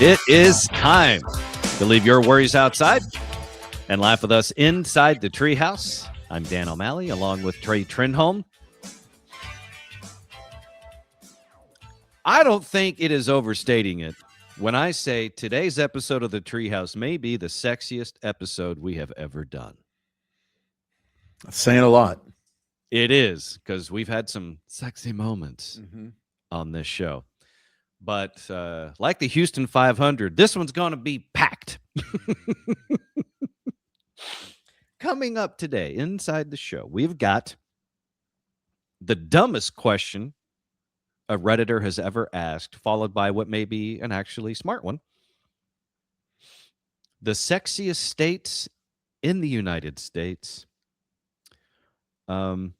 It is time to leave your worries outside and laugh with us inside the Treehouse. I'm Dan O'Malley, along with Trey Trinholm. I don't think it is overstating it when I say today's episode of the Treehouse may be the sexiest episode we have ever done. That's saying a lot. It is, because we've had some sexy moments on this show. But like the Houston 500, this one's going to be packed. Coming up today, inside the show, we've got the dumbest question a Redditor has ever asked, followed by what may be an actually smart one. The sexiest states in the United States. And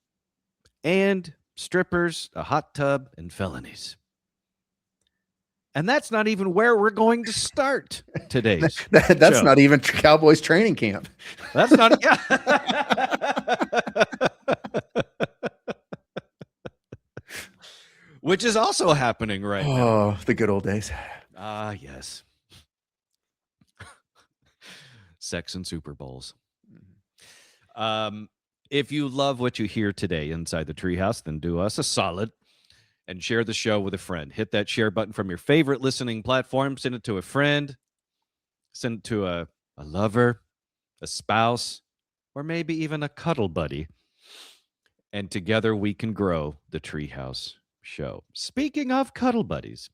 strippers, a hot tub, and felonies. And that's not even where we're going to start today's That's show. not even Cowboys training camp. That's not. Which is also happening right now. Oh, the good old days. Ah, yes. Sex and Super Bowls. If you love what you hear today inside the Treehouse, then do us a solid and share the show with a friend. Hit that share button from your favorite listening platform. Send it to a friend. Send it to a lover, a spouse, or maybe even a cuddle buddy. And together we can grow the Treehouse Show. Speaking of cuddle buddies,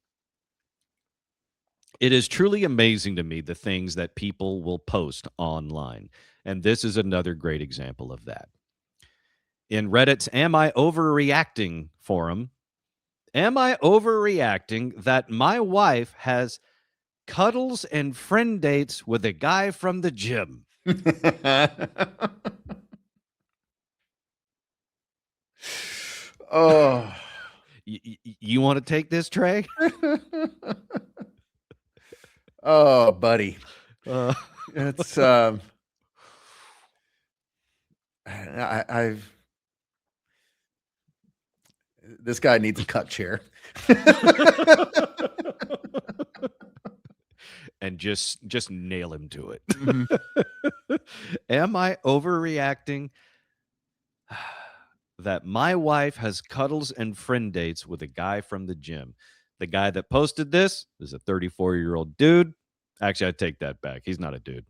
it is truly amazing to me the things that people will post online. And this is another great example of that. In Reddit's Am I Overreacting forum, am I overreacting that my wife has cuddles and friend dates with a guy from the gym? Oh. You want to take this, Trey? Oh, buddy. It's I've this guy needs a cut chair. And just nail him to it. Am I overreacting that my wife has cuddles and friend dates with a guy from the gym? The guy that posted this is a 34-year-old dude. Actually, I take that back. He's not a dude.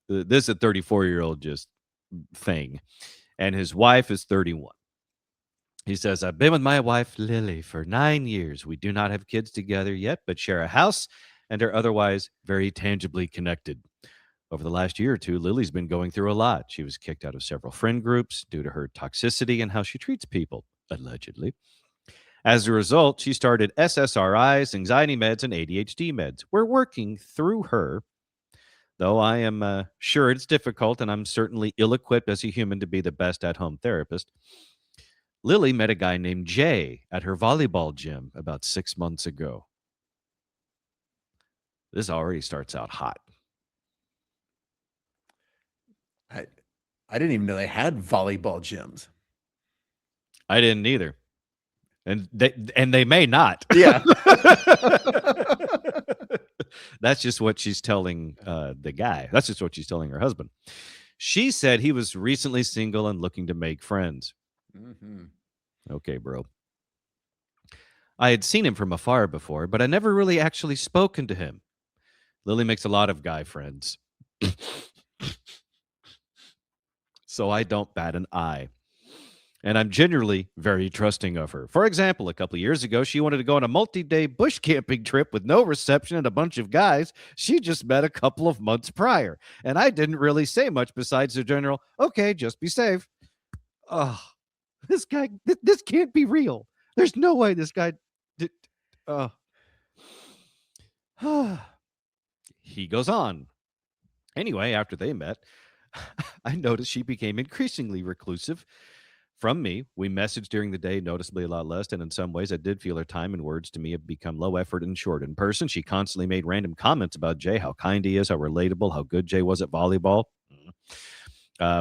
This is a 34-year-old just thing. And his wife is 31. He says, I've been with my wife, Lily, for 9 years. We do not have kids together yet, but share a house and are otherwise very tangibly connected. Over the last year or two, Lily's been going through a lot. She was kicked out of several friend groups due to her toxicity and how she treats people, allegedly. As a result, she started SSRIs, anxiety meds, and ADHD meds. We're working through her, though I am sure it's difficult, and I'm certainly ill-equipped as a human to be the best at-home therapist. Lily met a guy named Jay at her volleyball gym about 6 months ago. This already starts out hot. I didn't even know they had volleyball gyms. I didn't either. And they may not. Yeah. That's just what she's telling the guy. That's just what she's telling her husband. She said he was recently single and looking to make friends. Okay, bro. I had seen him from afar before, but I never really actually spoken to him. Lily makes a lot of guy friends. So I don't bat an eye. And I'm generally very trusting of her. For example, a couple of years ago, she wanted to go on a multi-day bush camping trip with no reception and a bunch of guys she just met a couple of months prior. And I didn't really say much besides the general, okay, just be safe. Oh, this guy, this can't be real. There's no way this guy did. He goes on. Anyway, after they met, I noticed she became increasingly reclusive from me. We messaged during the day noticeably a lot less, and in some ways I did feel her time and words to me have become low effort and short. In person, she constantly made random comments about Jay, how kind he is, how relatable, how good Jay was at volleyball.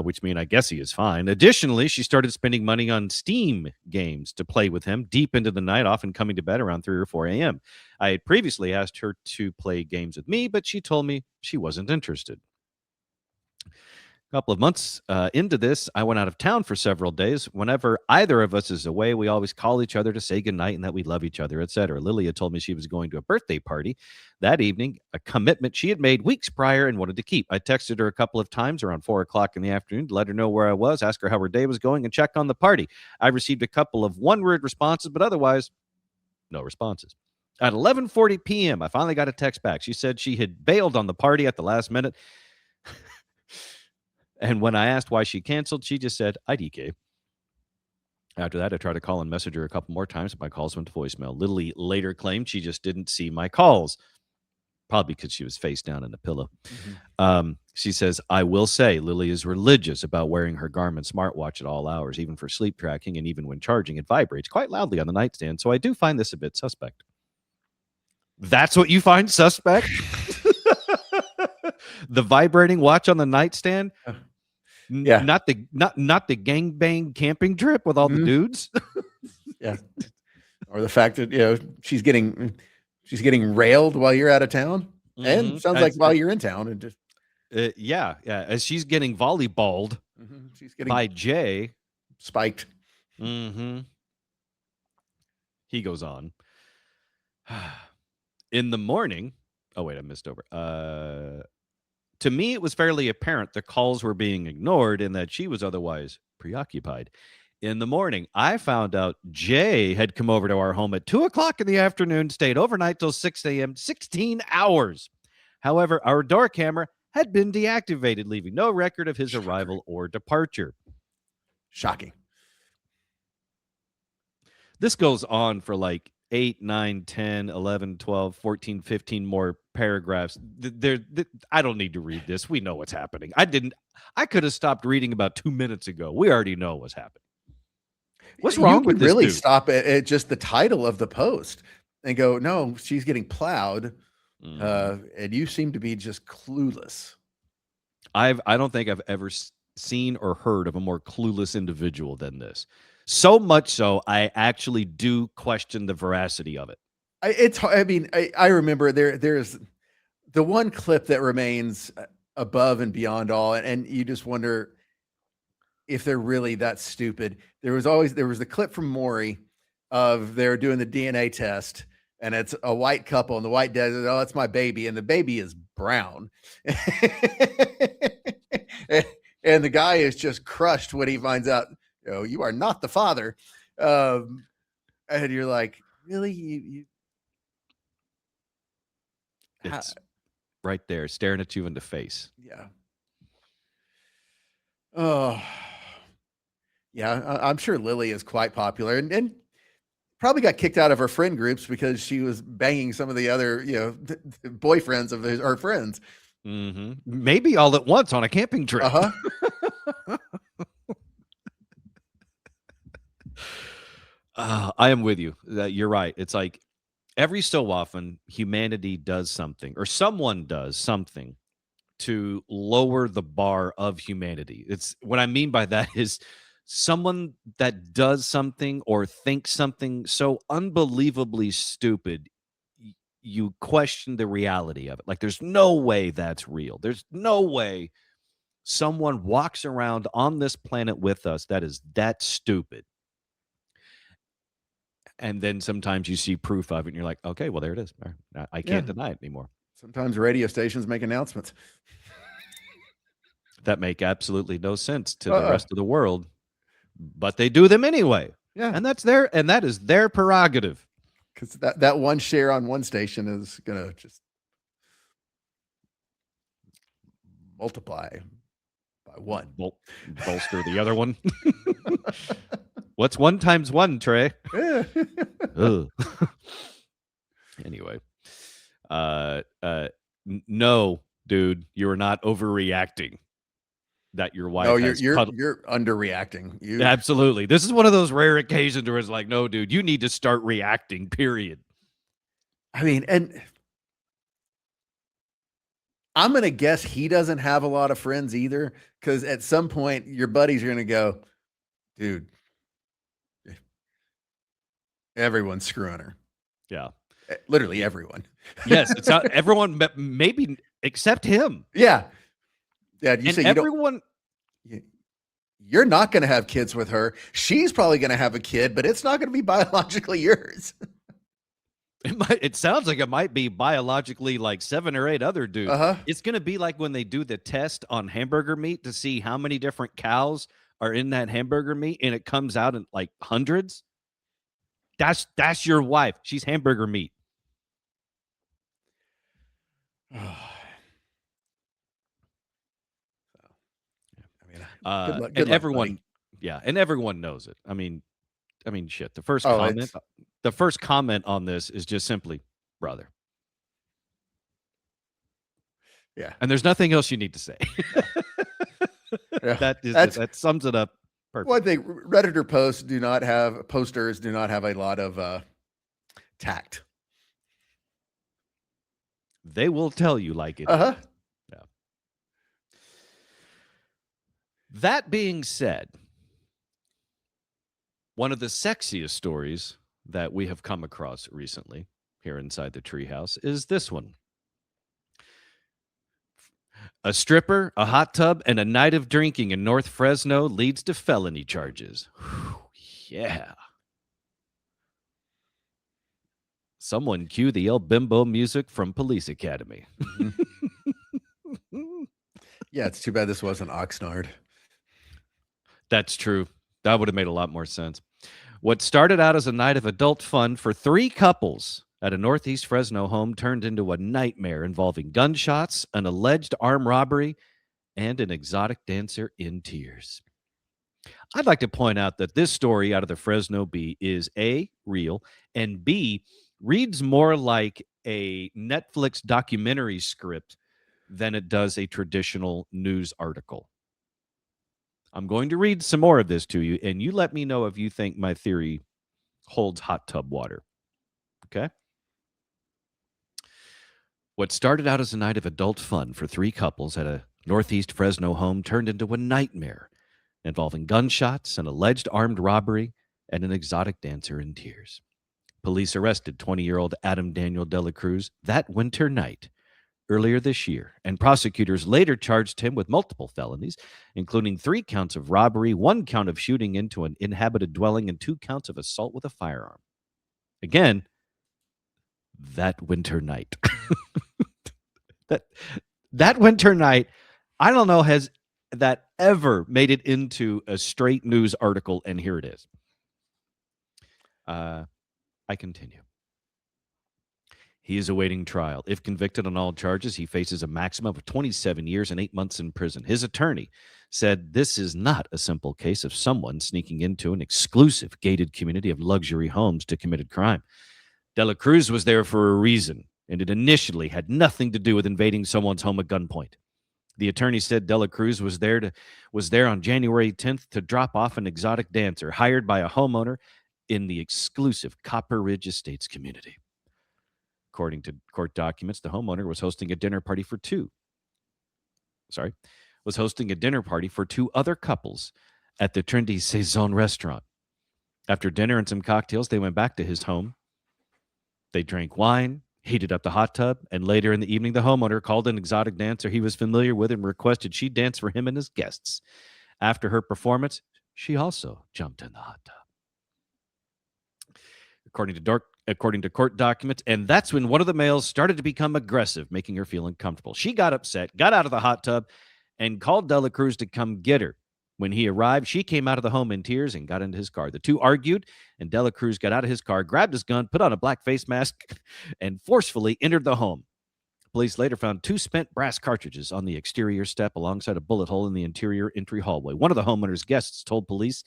which means I guess he is fine. Additionally, she started spending money on Steam games to play with him deep into the night, often coming to bed around 3 or 4 a.m. I had previously asked her to play games with me, but she told me she wasn't interested. A couple of months into this, I went out of town for several days. Whenever either of us is away, we always call each other to say goodnight and that we love each other, etc. Lilia told me she was going to a birthday party that evening, a commitment she had made weeks prior and wanted to keep. I texted her a couple of times around 4 o'clock in the afternoon to let her know where I was, ask her how her day was going, and check on the party. I received a couple of one-word responses, but otherwise, no responses. At 11:40 p.m., I finally got a text back. She said she had bailed on the party at the last minute. And when I asked why she canceled, she just said, IDK. After that, I tried to call and message her a couple more times, but my calls went to voicemail. Lily later claimed she just didn't see my calls, probably because she was face down in a pillow. She says, I will say Lily is religious about wearing her Garmin smartwatch at all hours, even for sleep tracking, and even when charging, it vibrates quite loudly on the nightstand. So I do find this a bit suspect. That's what you find suspect? The vibrating watch on the nightstand? Yeah. Not the gangbang camping trip with all the dudes? Yeah. Or the fact that she's getting railed while you're out of town. And sounds like while you're in town, and just yeah, as she's getting volleyballed she's getting by Jay. spiked. He goes on. In the morning, oh wait, I missed over. To me, it was fairly apparent the calls were being ignored and that she was otherwise preoccupied. In the morning, I found out Jay had come over to our home at 2 o'clock in the afternoon, stayed overnight till 6 a.m., 16 hours. However, our door camera had been deactivated, leaving no record of his arrival or departure. Shocking. This goes on for like 8, 9, 10, 11, 12, 14, 15 more paragraphs. I don't need to read this. We know what's happening. I could have stopped reading about 2 minutes ago. We already know what's happening. What's wrong with this really dude? Stop at just the title of the post and go, no, she's getting plowed. And you seem to be just clueless. I don't think I've ever seen or heard of a more clueless individual than this. So much so, I actually do question the veracity of it. I remember there's the one clip that remains above and beyond all, and you just wonder if they're really that stupid. There was the clip from Maury of they're doing the DNA test, and it's a white couple, and the white dad says, "Oh, that's my baby," and the baby is brown. And the guy is just crushed when he finds out, you are not the father. And you're like, really? It's right there, staring at you in the face. Yeah. Oh, yeah. I'm sure Lily is quite popular and probably got kicked out of her friend groups because she was banging some of the other, boyfriends of her friends. Maybe all at once on a camping trip. I am with you. You're right. It's like every so often humanity does something or someone does something to lower the bar of humanity. It's what I mean by that is someone that does something or thinks something so unbelievably stupid, you question the reality of it. Like there's no way that's real. There's no way someone walks around on this planet with us that is that stupid. And then sometimes you see proof of it and you're like, okay, well, there it is. I can't deny it anymore. Sometimes radio stations make announcements that make absolutely no sense to the rest of the world, but they do them anyway. Yeah. And that is their prerogative. Because that one share on one station is going to just multiply by one. Bolster the other one. What's 1 times 1, Trey? Anyway. No, dude, you're not overreacting. That your wife you're underreacting. Absolutely. This is one of those rare occasions where it's like, no, dude, you need to start reacting, period. I mean, and I'm going to guess he doesn't have a lot of friends either, because at some point your buddies are going to go, dude, everyone's screwing her. Yeah. Literally everyone. Yes, it's not everyone, maybe except him. Yeah. Yeah. You And say everyone, you're not going to have kids with her. She's probably going to have a kid, but it's not going to be biologically yours. it sounds like it might be biologically like 7 or 8 other dudes. Uh-huh. It's going to be like when they do the test on hamburger meat to see how many different cows are in that hamburger meat, and it comes out in like hundreds. That's your wife. She's hamburger meat. Good luck, and everyone, buddy. yeah, and everyone knows it. I mean, shit. The first comment on this is just simply brother. Yeah, and there's nothing else you need to say. yeah. That sums it up perfect. One thing, Redditor posters do not have a lot of tact. They will tell you like it. Uh-huh. Yeah. That being said, one of the sexiest stories that we have come across recently here inside the Treehouse is this one. A stripper, a hot tub, and a night of drinking in North Fresno leads to felony charges. Whew, yeah. Someone cue the El Bimbo music from Police Academy. Yeah, it's too bad this wasn't Oxnard. That's true. That would have made a lot more sense. What started out as a night of adult fun for 3 couples at a Northeast Fresno home turned into a nightmare involving gunshots, an alleged armed robbery, and an exotic dancer in tears. I'd like to point out that this story out of the Fresno Bee is A, real, and B, reads more like a Netflix documentary script than it does a traditional news article. I'm going to read some more of this to you, and you let me know if you think my theory holds hot tub water. Okay? What started out as a night of adult fun for 3 couples at a Northeast Fresno home turned into a nightmare involving gunshots, an alleged armed robbery, and an exotic dancer in tears. Police arrested 20-year-old Adam Daniel Dela Cruz that winter night earlier this year, and prosecutors later charged him with multiple felonies, including 3 counts of robbery, 1 count of shooting into an inhabited dwelling, and 2 counts of assault with a firearm. Again, that winter night. that winter night, I don't know, has that ever made it into a straight news article, and here it is. I continue. He is awaiting trial. If convicted on all charges, he faces a maximum of 27 years and 8 months in prison. His attorney said this is not a simple case of someone sneaking into an exclusive gated community of luxury homes to commit a crime. Dela Cruz was there for a reason, and it initially had nothing to do with invading someone's home at gunpoint. The attorney said Dela Cruz was there on January 10th to drop off an exotic dancer hired by a homeowner in the exclusive Copper Ridge Estates community. According to court documents, the homeowner was hosting a dinner party for 2 other couples at the trendy Saison restaurant. After dinner and some cocktails, they went back to his home. They drank wine, heated up the hot tub, and later in the evening, the homeowner called an exotic dancer he was familiar with and requested she dance for him and his guests. After her performance, she also jumped in the hot tub. According to court documents, and that's when one of the males started to become aggressive, making her feel uncomfortable. She got upset, got out of the hot tub, and called Dela Cruz to come get her. When he arrived, she came out of the home in tears and got into his car. The 2 argued, and Dela Cruz got out of his car, grabbed his gun, put on a black face mask, and forcefully entered the home. Police later found 2 spent brass cartridges on the exterior step alongside a bullet hole in the interior entry hallway. One of the homeowner's guests told police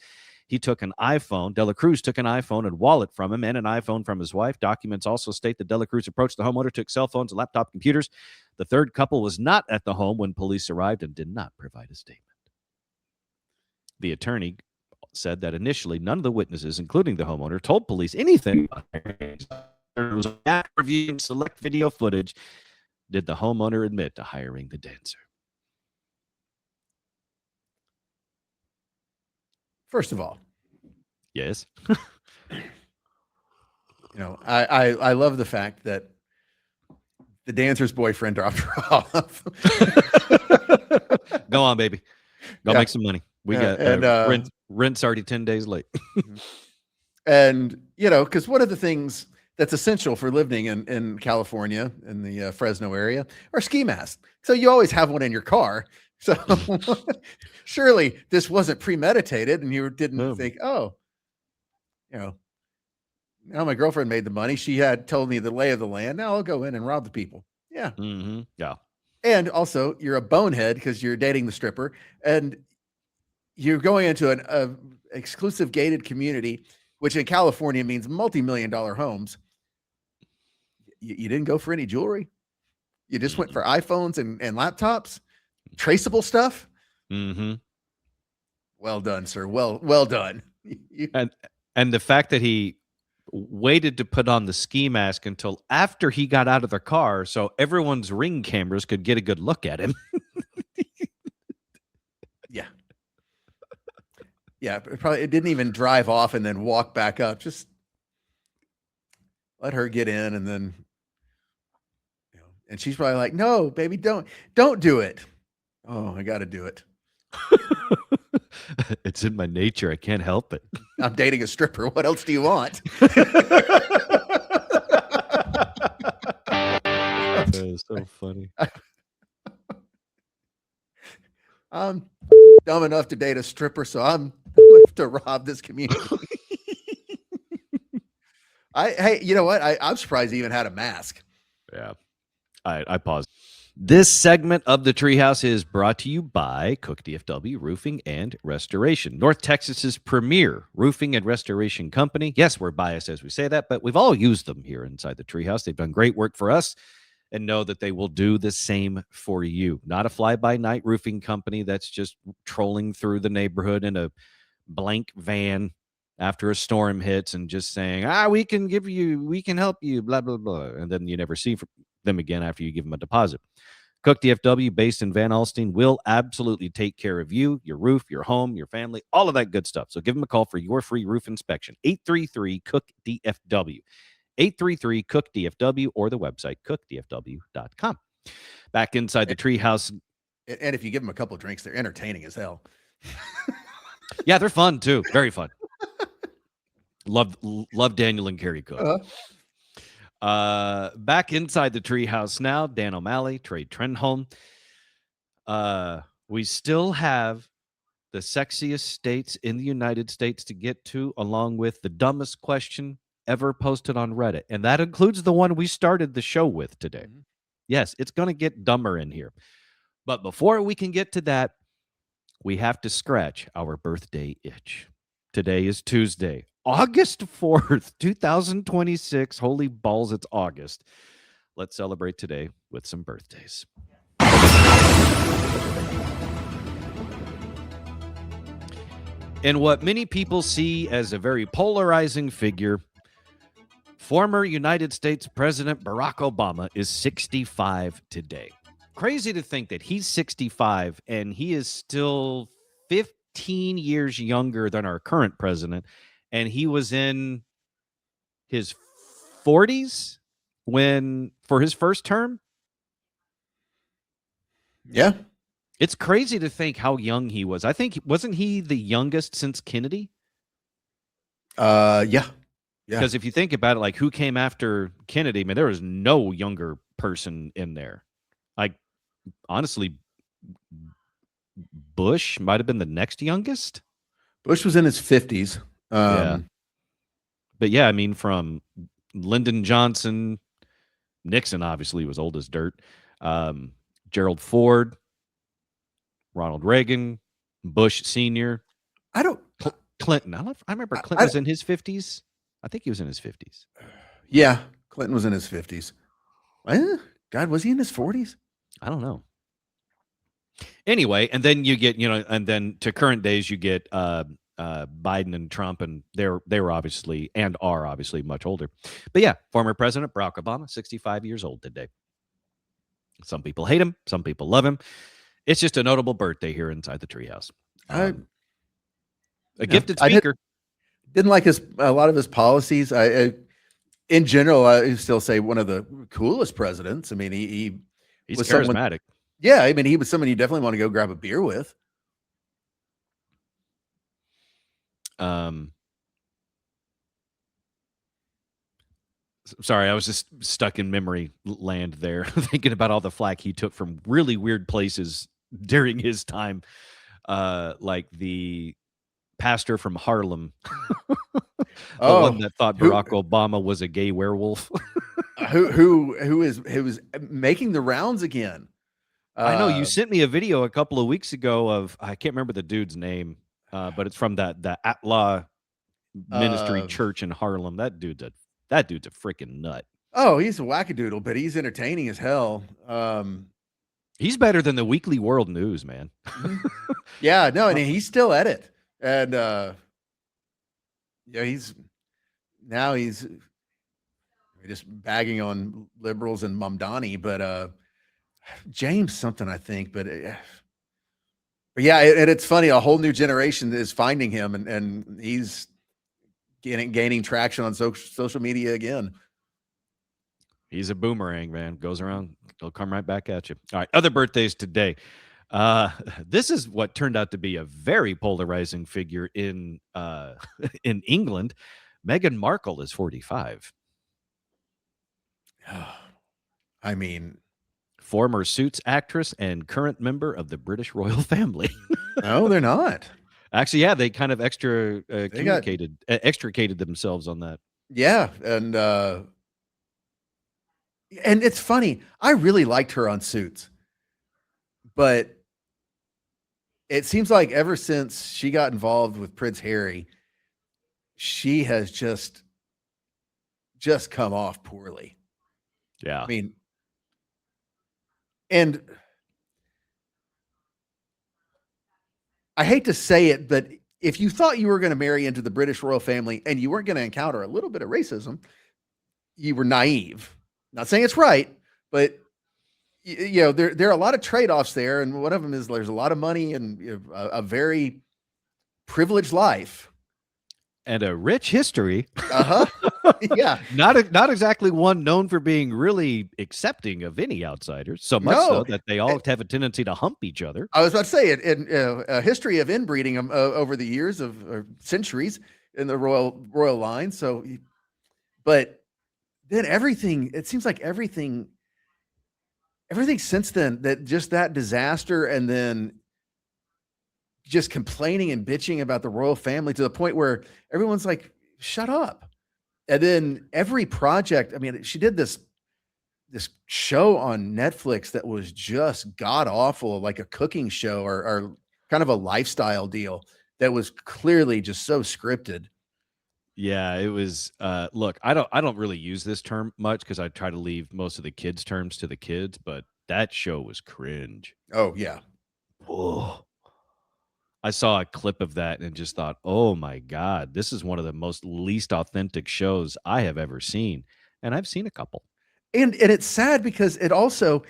he took an iPhone. Dela Cruz took an iPhone and wallet from him and an iPhone from his wife. Documents also state that Dela Cruz approached the homeowner, took cell phones and laptop computers. The 3rd couple was not at the home when police arrived and did not provide a statement. The attorney said that initially none of the witnesses, including the homeowner, told police anything about reviewing select video footage did the homeowner admit to hiring the dancer? First of all, Yes. I love the fact that the dancer's boyfriend dropped her off. Go on, baby. Go Yeah. make some money. We Yeah, got and rent's already 10 days late. and because one of the things that's essential for living in California in the Fresno area are ski masks. So you always have one in your car. So surely this wasn't premeditated, and you didn't think, oh, now my girlfriend made the money. She had told me the lay of the land. Now I'll go in and rob the people. Yeah. Mm-hmm. Yeah. And also, you're a bonehead because you're dating the stripper, and you're going into an exclusive gated community, which in California means multi-million-dollar homes. You didn't go for any jewelry. You just went for iPhones and laptops, traceable stuff. Mm-hmm. Well done, sir. Well done. And the fact that he waited to put on the ski mask until after he got out of the car so everyone's Ring cameras could get a good look at him. Yeah. Yeah, it didn't even drive off and then walk back up. Just let her get in, and then and she's probably like, "No, baby, don't do it." Oh, I got to do it. It's in my nature. I can't help it. I'm dating a stripper. What else do you want? That is so funny. I'm dumb enough to date a stripper, so I'm dumb enough to rob this community. Hey, you know what? I'm surprised he even had a mask. Yeah. I paused. This segment of the Treehouse is brought to you by Cook DFW Roofing and Restoration, North Texas's premier roofing and restoration company. Yes, we're biased as we say that, but we've all used them here inside the Treehouse. They've done great work for us, and know that they will do the same for you. Not a fly-by-night roofing company that's just trolling through the neighborhood in a blank van after a storm hits and just saying, we can help you, blah, blah, blah. And then you never see them again after you give them a deposit. Cook DFW, based in Van Alstyne, will absolutely take care of you, your roof, your home, your family, all of that good stuff. So give them a call for your free roof inspection. 833-COOK-DFW. 833-COOK-DFW, or the website cookdfw.com. Back inside the Treehouse. And if you give them a couple of drinks, they're entertaining as hell. Yeah, they're fun too. Very fun. Love Daniel and Carrie Cook. Back inside the Treehouse now, Dan O'Malley, Trey Trenholm. We still have the sexiest states in the United States to get to, along with the dumbest question ever posted on Reddit. And that includes the one we started the show with today. Mm-hmm. Yes, it's going to get dumber in here. But before we can get to that, we have to scratch our birthday itch. Today is Tuesday, August 4th, 2026. Holy balls, it's August. Let's celebrate today with some birthdays. In what many people see as a very polarizing figure, former United States President Barack Obama is 65 today. Crazy to think that he's 65 and he is still 15 years younger than our current president, and he was in his 40s for his first term. Yeah. It's crazy to think how young he was. I think, wasn't he the youngest since Kennedy? Yeah. Because if you think about it, like who came after Kennedy, I mean, there was no younger person in there. Like, honestly, Bush might have been the next youngest. Bush was in his 50s. Yeah. But yeah, I mean, from Lyndon Johnson, Nixon obviously was old as dirt, Gerald Ford, Ronald Reagan, Bush Sr. Clinton. I remember Clinton was in his 50s. I think he was in his 50s. Yeah, Clinton was in his 50s. God, was he in his 40s? I don't know. Anyway, and then you get, and then to current days, you get Biden and Trump, and they were obviously and are obviously much older. But yeah, former President Barack Obama, 65 years old today. Some people hate him. Some people love him. It's just a notable birthday here inside the treehouse. I, A you know, gifted I speaker. didn't like a lot of his policies. In general, I still say one of the coolest presidents. I mean, he He's was someone. charismatic. Yeah, I mean, he was someone you definitely want to go grab a beer with. Sorry, I was just stuck in memory land there, thinking about all the flack he took from really weird places during his time, like the pastor from Harlem, the one Oh, that thought who Barack Obama was a gay werewolf. who is making the rounds again? I know you sent me a video a couple of weeks ago of I can't remember the dude's name, but it's from that Atla Ministry Uh, Church in Harlem. That dude's a freaking nut. oh, he's a wackadoodle, but he's entertaining as hell. He's better than the Weekly World News, man. Yeah, no, and he's still at it, and yeah, he's just bagging on liberals and Mamdani, but James something, I think, but yeah, and it's funny. A whole new generation is finding him, and he's gaining traction on social media again. He's a boomerang, man. Goes around, he'll come right back at you. All right, other birthdays today. This is what turned out to be a very polarizing figure in in England. Meghan Markle is 45. I mean, Former Suits actress and current member of the British royal family. no, they're not. Actually, yeah, they kind of extricated themselves on that. Yeah, and it's funny. I really liked her on Suits, but it seems like ever since she got involved with Prince Harry, she has just come off poorly. Yeah. I mean, and I hate to say it, but if you thought you were going to marry into the British royal family and you weren't going to encounter a little bit of racism, you were naive. Not saying it's right, but you know, there are a lot of trade-offs there, and one of them is there's a lot of money and a very privileged life and a rich history. Yeah, not exactly one known for being really accepting of any outsiders. So much so that they all have a tendency to hump each other. I was about to say it in a history of inbreeding over the years of centuries in the royal line. So, but then everything, it seems like everything since then, that disaster, and then just complaining and bitching about the royal family to the point where everyone's like, shut up. And then every project, I mean, she did this show on Netflix that was just god awful, like a cooking show or kind of a lifestyle deal that was clearly just so scripted. Yeah, it was look, I don't really use this term much because I try to leave most of the kids' terms to the kids, but that show was cringe. Oh yeah. Whoa. I saw a clip of that and just thought, oh my God, this is one of the most least authentic shows I have ever seen. And I've seen a couple. And it's sad because it also,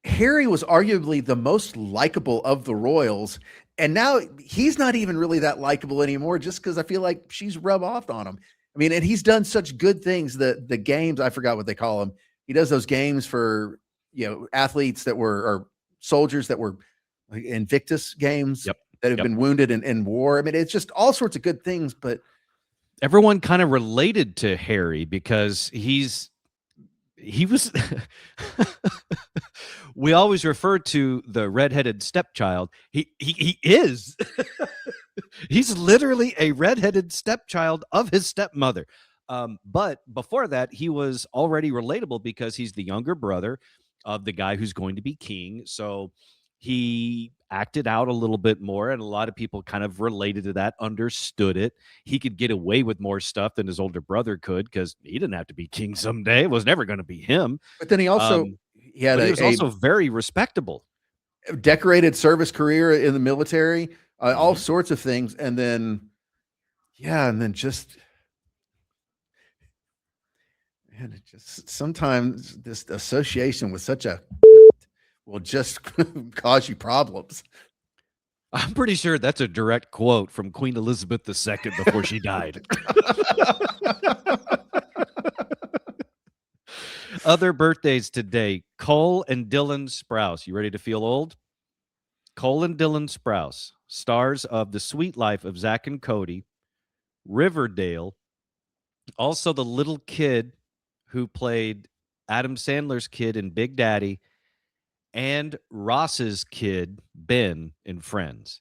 Harry was arguably the most likable of the royals, and now he's not even really that likable anymore just because I feel like she's rubbed off on him. I mean, and he's done such good things. The games, I forgot what they call them. He does those games for, athletes that were, or soldiers that were like Invictus games that have been wounded in war. I mean, it's just all sorts of good things, but everyone kind of related to Harry because he was we always refer to the redheaded stepchild. He is he's literally a redheaded stepchild of his stepmother. But before that, he was already relatable because he's the younger brother of the guy who's going to be king. So he acted out a little bit more, and a lot of people kind of related to that, understood it. He could get away with more stuff than his older brother could because he didn't have to be king someday. It was never going to be him. But then he also he was also very respectable. Decorated service career in the military, all sorts of things, and then just Man, it just sometimes this association with such a will just cause you problems. I'm pretty sure that's a direct quote from Queen Elizabeth II before she died. Other birthdays today: Cole and Dylan Sprouse. You ready to feel old? Cole and Dylan Sprouse, stars of The Sweet Life of Zach and Cody, Riverdale, also the little kid who played Adam Sandler's kid in Big Daddy, and Ross's kid, Ben, in Friends.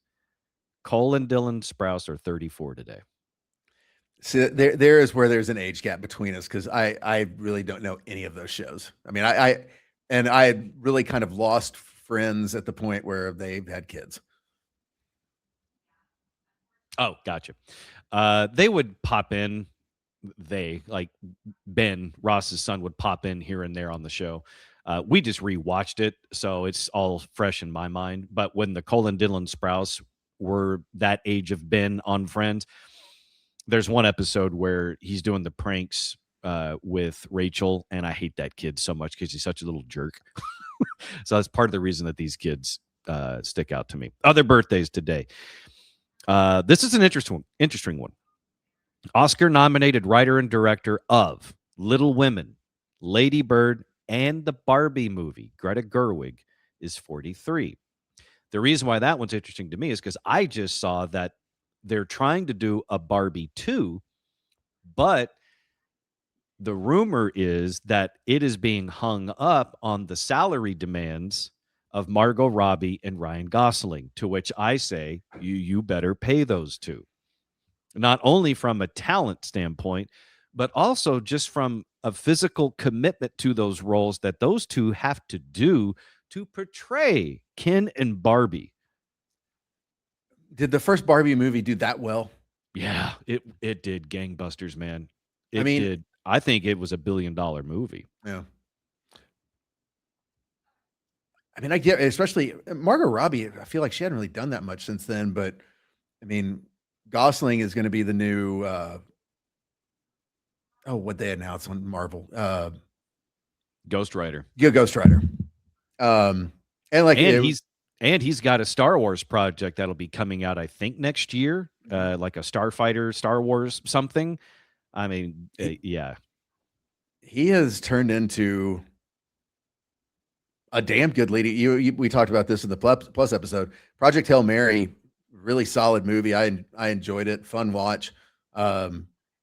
Cole and Dylan Sprouse are 34 today. See, there is where there's an age gap between us because I really don't know any of those shows. I mean, I had really kind of lost friends at the point where they had kids. Oh, gotcha. They would pop in. They, like Ben, Ross's son, would pop in here and there on the show. We just rewatched it, so it's all fresh in my mind. But when the Cole and Dylan Sprouse were that age of Ben on Friends, there's one episode where he's doing the pranks with Rachel, and I hate that kid so much because he's such a little jerk. So that's part of the reason that these kids stick out to me. Other birthdays today. This is an interesting one. Oscar-nominated writer and director of Little Women, Lady Bird, and the Barbie movie, Greta Gerwig, is 43. The reason why that one's interesting to me is because I just saw that they're trying to do a Barbie 2, but the rumor is that it is being hung up on the salary demands of Margot Robbie and Ryan Gosling, to which I say, you better pay those two. Not only from a talent standpoint, but also just from a physical commitment to those roles that those two have to do to portray Ken and Barbie. Did the first Barbie movie do that well? Yeah, it did gangbusters, man. It I mean, did. I think it was $1 billion movie. Yeah. I mean, I get, especially Margot Robbie. I feel like she hadn't really done that much since then, but I mean, Gosling is going to be the new. What they announced on Marvel, Ghost Rider. Yeah, Ghost Rider. And like, he's got a Star Wars project that'll be coming out, I think, next year, like a Starfighter, Star Wars something. I mean, yeah, he has turned into a damn good lead. We talked about this in the Plus episode. Project Hail Mary, really solid movie. I enjoyed it. Fun watch.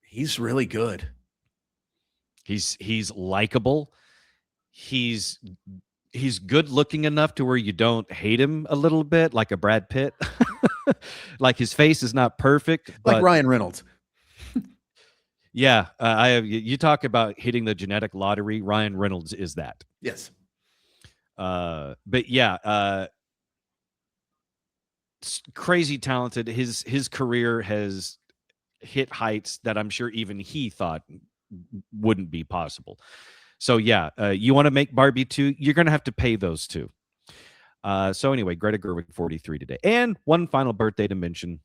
He's really good. He's likable. He's good looking enough to where you don't hate him a little bit, like a Brad Pitt. Like his face is not perfect, like Ryan Reynolds. Yeah, you talk about hitting the genetic lottery. Ryan Reynolds is that. Yes. But yeah, crazy talented. His career has hit heights that I'm sure even he thought wouldn't be possible. So yeah, you want to make Barbie 2, you're going to have to pay those two. So anyway, Greta Gerwig, 43 today. And one final birthday to mention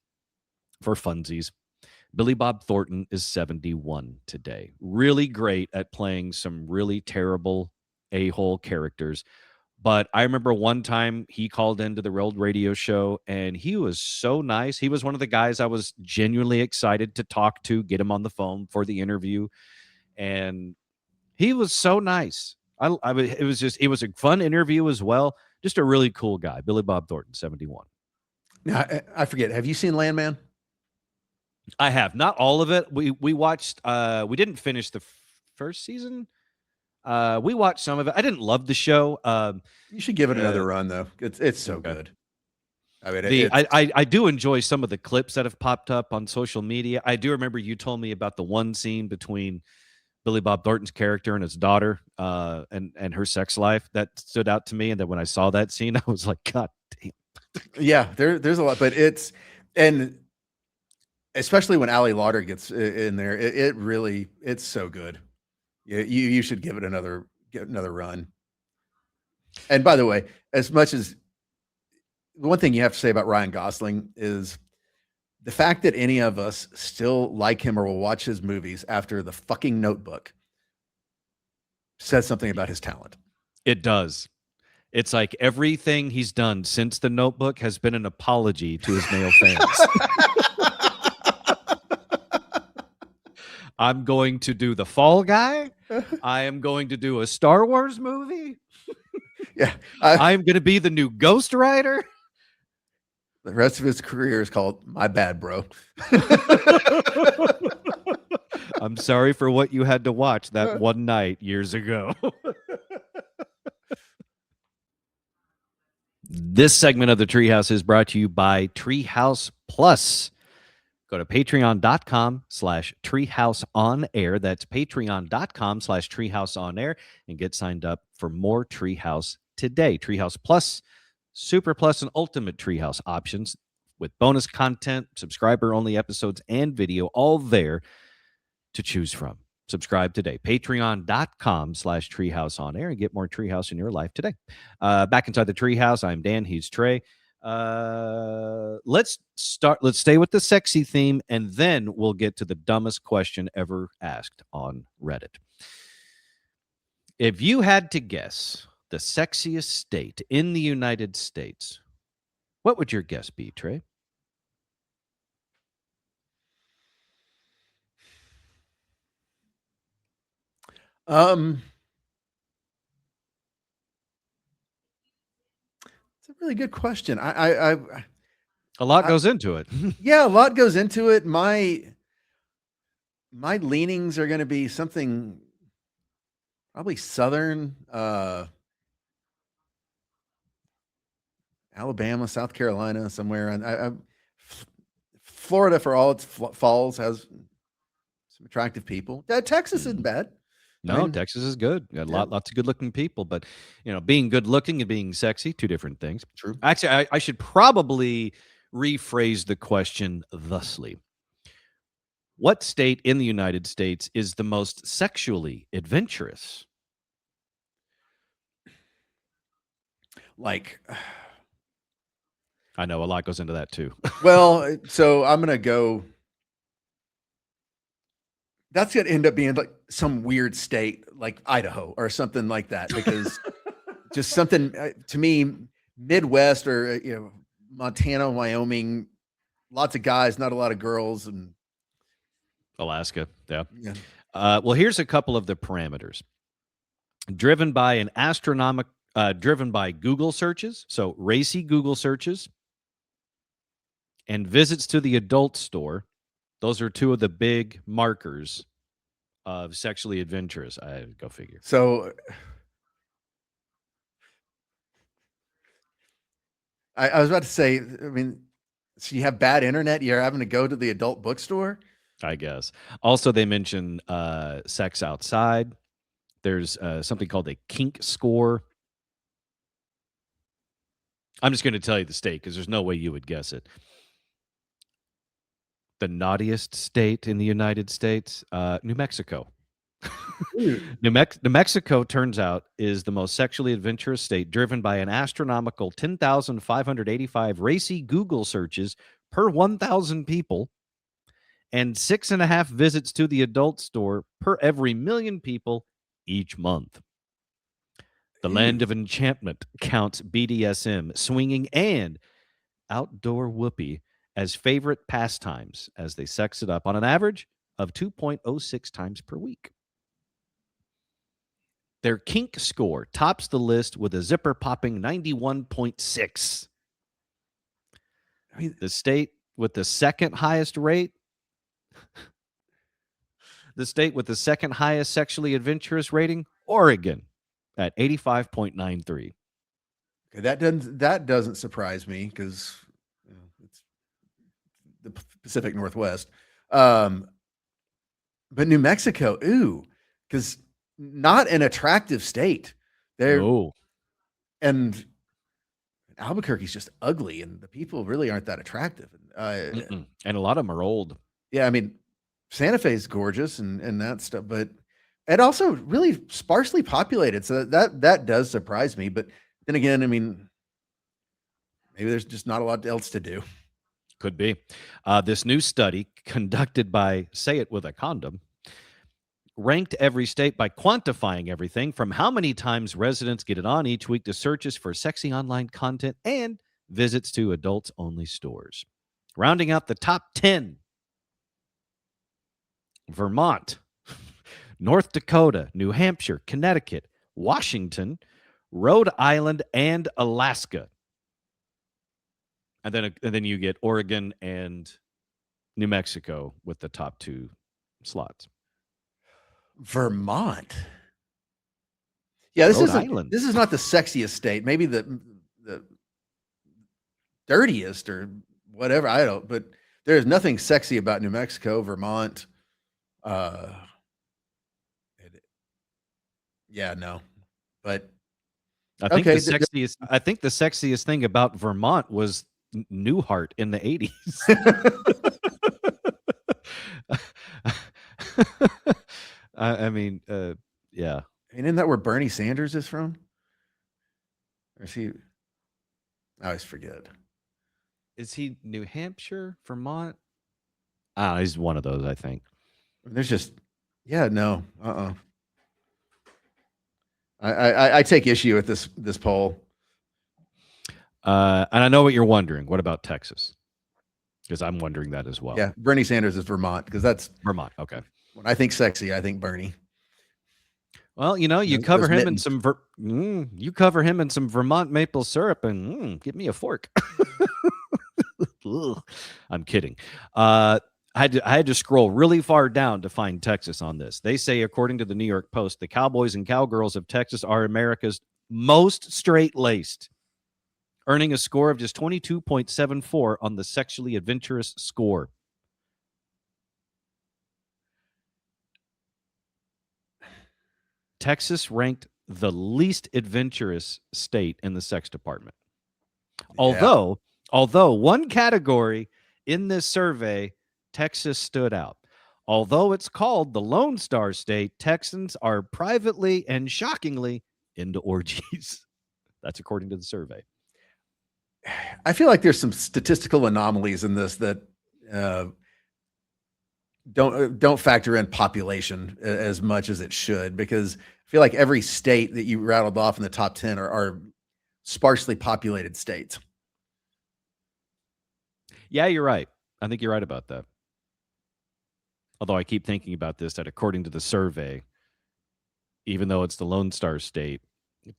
for funsies. Billy Bob Thornton is 71 today. Really great at playing some really terrible a-hole characters. But I remember one time he called into the old radio show, and he was so nice. He was one of the guys I was genuinely excited to talk to, get him on the phone for the interview. And he was so nice. It was a fun interview as well. Just a really cool guy. Billy Bob Thornton, 71. Now, I forget. Have you seen Landman? I have. Not all of it. We watched, we didn't finish the first season. We watched some of it. I didn't love the show. You should give it another run, though. It's so good. I mean, I do enjoy some of the clips that have popped up on social media. I do remember you told me about the one scene between Billy Bob Thornton's character and his daughter, and her sex life that stood out to me. And then when I saw that scene, I was like, God damn. Yeah, there's a lot, but and especially when Ali Lauder gets in there, it's so good. You should give it another run. And by the way, as much as the one thing you have to say about Ryan Gosling is the fact that any of us still like him or will watch his movies after The fucking Notebook says something about his talent. It does. It's like everything he's done since The Notebook has been an apology to his male fans. I'm going to do the Fall Guy. I am going to do a Star Wars movie. Yeah. I'm going to be the new Ghost Rider. The rest of his career is called My Bad Bro. I'm sorry for what you had to watch that one night years ago. This segment of the Treehouse is brought to you by Treehouse Plus. Go to patreon.com/treehouseonair. That's patreon.com/treehouseonair and get signed up for more Treehouse today. Treehouse Plus, Super Plus, and Ultimate Treehouse options with bonus content, subscriber-only episodes, and video all there to choose from. Subscribe today. Patreon.com/treehouseonair and get more Treehouse in your life today. Back inside the Treehouse, I'm Dan. He's Trey. Let's stay with the sexy theme, and then we'll get to the dumbest question ever asked on Reddit. If you had to guess the sexiest state in the United States, what would your guess be, Trey? It's a really good question. A lot goes into it. Yeah, a lot goes into it. My leanings are going to be something probably southern, Alabama, South Carolina, somewhere. And Florida, for all its falls, has some attractive people. Texas isn't bad. No, Texas is good. Got lots of good-looking people, but being good-looking and being sexy, two different things. True. Actually, I should probably rephrase the question thusly: what state in the United States is the most sexually adventurous? Like, I know a lot goes into that too. Well, so I'm gonna go. That's gonna end up being like some weird state, like Idaho or something like that, because just something to me, Midwest or Montana, Wyoming, lots of guys, not a lot of girls, and Alaska, yeah. Well, here's a couple of the parameters. Driven by Google searches, so racy Google searches, and visits to the adult store. Those are two of the big markers of sexually adventurous. Go figure. So I was about to say, I mean, so you have bad internet, you're having to go to the adult bookstore? I guess. Also, they mention sex outside. There's something called a kink score. I'm just going to tell you the state because there's no way you would guess it. The naughtiest state in the United States, New Mexico. New Mexico, turns out, is the most sexually adventurous state, driven by an astronomical 10,585 racy Google searches per 1,000 people and 6.5 visits to the adult store per every million people each month. The land of enchantment counts BDSM, swinging, and outdoor whoopee as favorite pastimes as they sex it up on an average of 2.06 times per week. Their kink score tops the list with a zipper-popping 91.6. I mean, the state with the second highest rate, the state with the second highest sexually adventurous rating, Oregon, at 85.93. Okay, that doesn't surprise me because it's the Pacific Northwest. But New Mexico, because not an attractive state. And Albuquerque's just ugly, and the people really aren't that attractive. And a lot of them are old. Yeah, I mean, Santa Fe is gorgeous and that stuff, but it also really sparsely populated. So that does surprise me. But then again, I mean, maybe there's just not a lot else to do. Could be. This new study conducted by Say It With a Condom ranked every state by quantifying everything from how many times residents get it on each week to searches for sexy online content and visits to adults-only stores. Rounding out the top 10, Vermont, North Dakota, New Hampshire, Connecticut, Washington, Rhode Island, and Alaska. And then you get Oregon and New Mexico with the top 2 slots. Vermont. Yeah, this Rhode Island. is not the sexiest state. Maybe the dirtiest or whatever. I don't. But there's nothing sexy about New Mexico, Vermont. Yeah, no. But I think the sexiest thing about Vermont was Newhart in the 80s. I mean, yeah. And isn't that where Bernie Sanders is from? Or is he? I always forget. Is he New Hampshire, Vermont? Ah, he's one of those, I think. There's just, yeah, no, I take issue with this poll. And I know what you're wondering. What about Texas? Because I'm wondering that as well. Yeah, Bernie Sanders is Vermont because that's Vermont. Okay. When I think sexy, I think Bernie. Well, you cover him in some Vermont maple syrup and give me a fork. I'm kidding. I had to scroll really far down to find Texas on this. They say, according to the New York Post, the cowboys and cowgirls of Texas are America's most straight-laced, earning a score of just 22.74 on the sexually adventurous score. Texas ranked the least adventurous state in the sex department. Yeah. Although one category in this survey, Texas stood out. Although it's called the Lone Star State, Texans are privately and shockingly into orgies. That's according to the survey. I feel like there's some statistical anomalies in this that don't factor in population as much as it should, because I feel like every state that you rattled off in the top 10 are sparsely populated states. Yeah, you're right. I think you're right about that. Although I keep thinking about this, that according to the survey, even though it's the Lone Star State,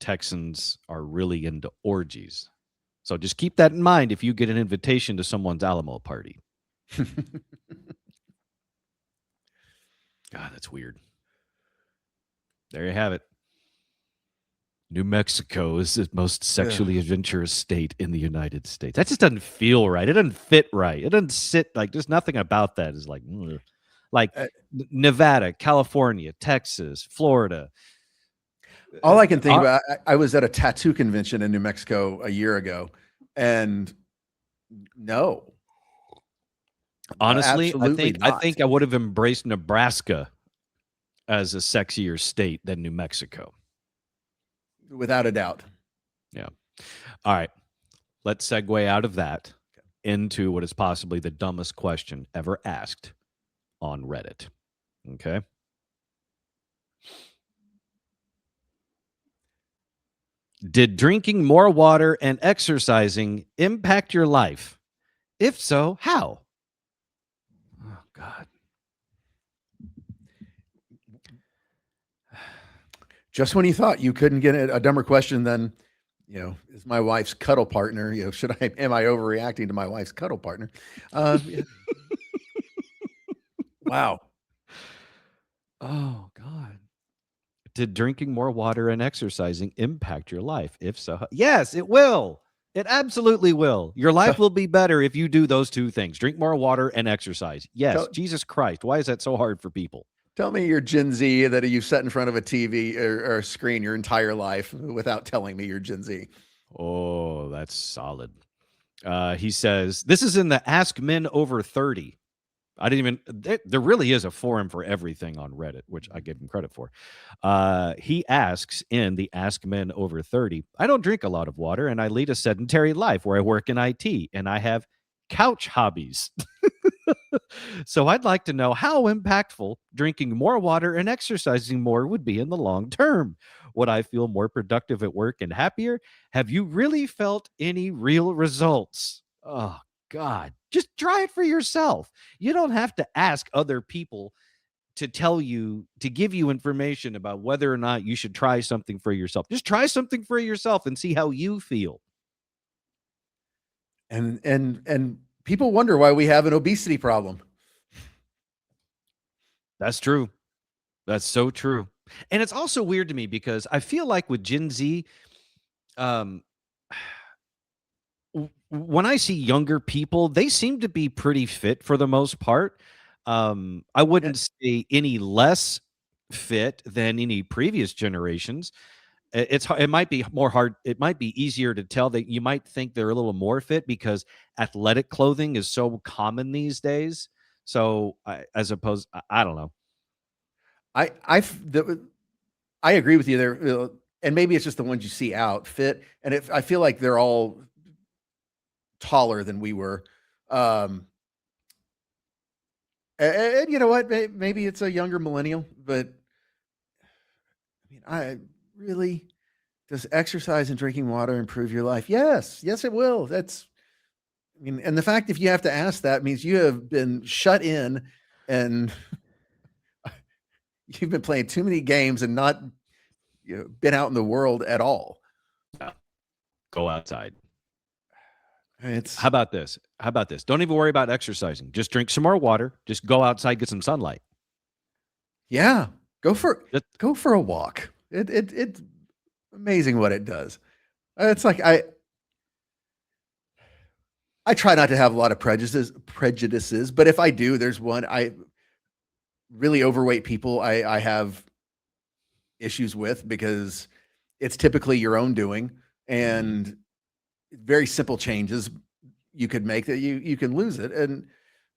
Texans are really into orgies. So just keep that in mind if you get an invitation to someone's Alamo party. God, that's weird. There you have it. New Mexico is the most sexually adventurous state in the United States. That just doesn't feel right. It doesn't fit right. It doesn't sit like, there's nothing about that is like, Nevada, California, Texas, Florida. All I can think about, I was at a tattoo convention in New Mexico a year ago, and no. Honestly, I think I would have embraced Nebraska as a sexier state than New Mexico. Without a doubt. Yeah. All right. Let's segue out of that into what is possibly the dumbest question ever asked on Reddit. Okay. Did drinking more water and exercising impact your life? If so, how? Oh, God. Just when you thought you couldn't get a dumber question than, is my wife's cuddle partner, am I overreacting to my wife's cuddle partner? Wow. Oh, God. Did drinking more water and exercising impact your life? If so, yes, it will. It absolutely will. Your life will be better if you do those two things. Drink more water and exercise. Yes. Jesus Christ. Why is that so hard for people? Tell me you're Gen Z, that you've sat in front of a TV or a screen your entire life without telling me you're Gen Z. Oh, that's solid. He says, this is in the Ask Men Over 30. There really is a forum for everything on Reddit, which I give him credit for. He asks in the Ask Men Over 30, I don't drink a lot of water and I lead a sedentary life where I work in IT and I have couch hobbies. So I'd like to know how impactful drinking more water and exercising more would be in the long term. Would I feel more productive at work and happier? Have you really felt any real results? Oh, God. Just try it for yourself. You don't have to ask other people to tell you, to give you information about whether or not you should try something for yourself. Just try something for yourself and see how you feel. And people wonder why we have an obesity problem. That's true. That's so true. And it's also weird to me because I feel like with Gen Z, um, when I see younger people, they seem to be pretty fit for the most part. I Yeah, wouldn't say any less fit than any previous generations. It might be more hard. It might be easier to tell that you might think they're a little more fit because athletic clothing is so common these days. So as opposed, I don't know. I agree with you there, and maybe it's just the ones you see out fit, and I feel like they're all taller than we were. Um, and you know what? Maybe it's a younger millennial, but I mean, I really does exercise and drinking water improve your life? Yes, yes, it will. I mean, and the fact if you have to ask that means you have been shut in and you've been playing too many games and not been out in the world at all. Yeah. Go outside. It's How about this? How about this? Don't even worry about exercising. Just drink some more water. Just go outside, get some sunlight. yeah, go for Just, go for a walk. It's amazing what it does. It's like I try not to have a lot of prejudices, but if I do, there's one I really overweight people I have issues with because it's typically your own doing and very simple changes you could make that you can lose it. And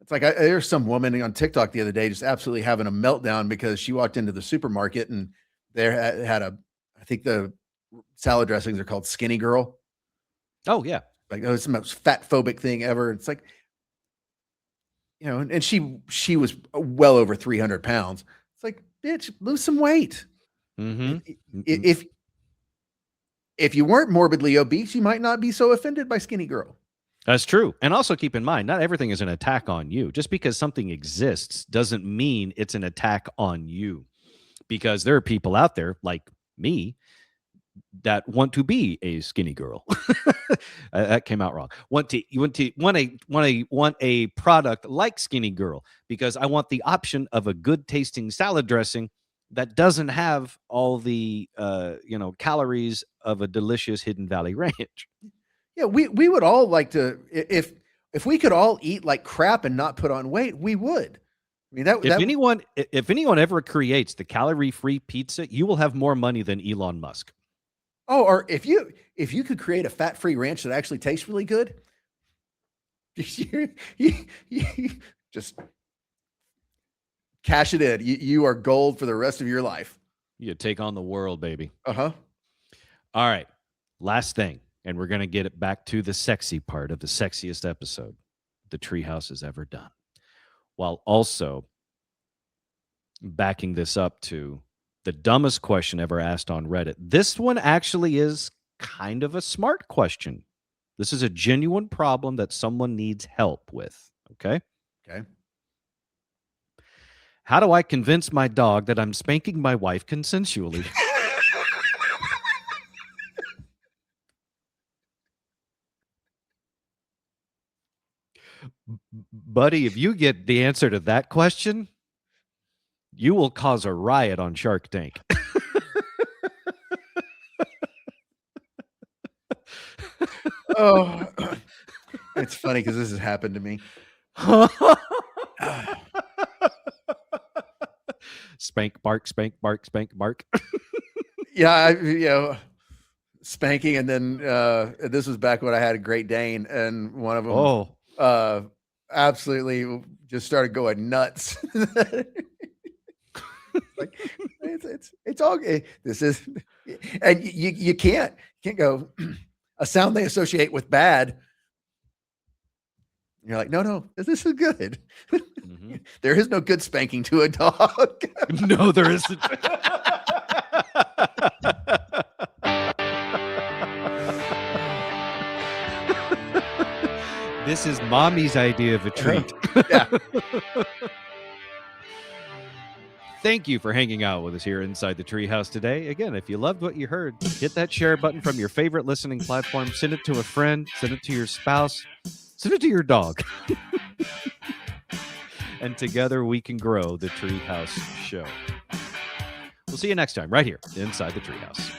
it's like there's some woman on TikTok the other day just absolutely having a meltdown because she walked into the supermarket and there had a I think the salad dressings are called Skinny Girl. oh yeah. Like, oh, it's the most fat phobic thing ever. It's like, and she was well over 300 pounds. It's like, bitch, lose some weight. Mm-hmm. If if you weren't morbidly obese, you might not be so offended by Skinny Girl. That's true. And also keep in mind, not everything is an attack on you. Just because something exists doesn't mean it's an attack on you. Because there are people out there like me that want to be a skinny girl. That came out wrong. Want a product like Skinny Girl because I want the option of a good tasting salad dressing that doesn't have all the calories of a delicious Hidden Valley Ranch. Yeah, we would all like to if we could all eat like crap and not put on weight, we would. I mean If anyone ever creates the calorie-free pizza, you will have more money than Elon Musk. oh, or if you could create a fat-free ranch that actually tastes really good, you just cash it in. You are gold for the rest of your life. You take on the world, baby. Uh-huh. All right. Last thing, and we're going to get it back to the sexy part of the sexiest episode the Treehouse has ever done, while also backing this up to the dumbest question ever asked on Reddit. This one actually is kind of a smart question. This is a genuine problem that someone needs help with. Okay. Okay. How do I convince my dog that I'm spanking my wife consensually? Buddy, if you get the answer to that question, you will cause a riot on Shark Tank. Oh, it's funny because this has happened to me. Spank, bark, spank, bark, spank, bark. Yeah, spanking, and then this was back when I had a Great Dane, and one of them absolutely just started going nuts. Like it's all this is, and you can't go a sound they associate with bad. You're like, no, this is good. Mhm. There is no good spanking to a dog. No, there isn't. This is mommy's idea of a treat. Yeah. Thank you for hanging out with us here inside the Treehouse today. Again, if you loved what you heard, hit that share button from your favorite listening platform. Send it to a friend. Send it to your spouse. Send it to your dog. And together we can grow the Treehouse Show. We'll see you next time right here inside the Treehouse.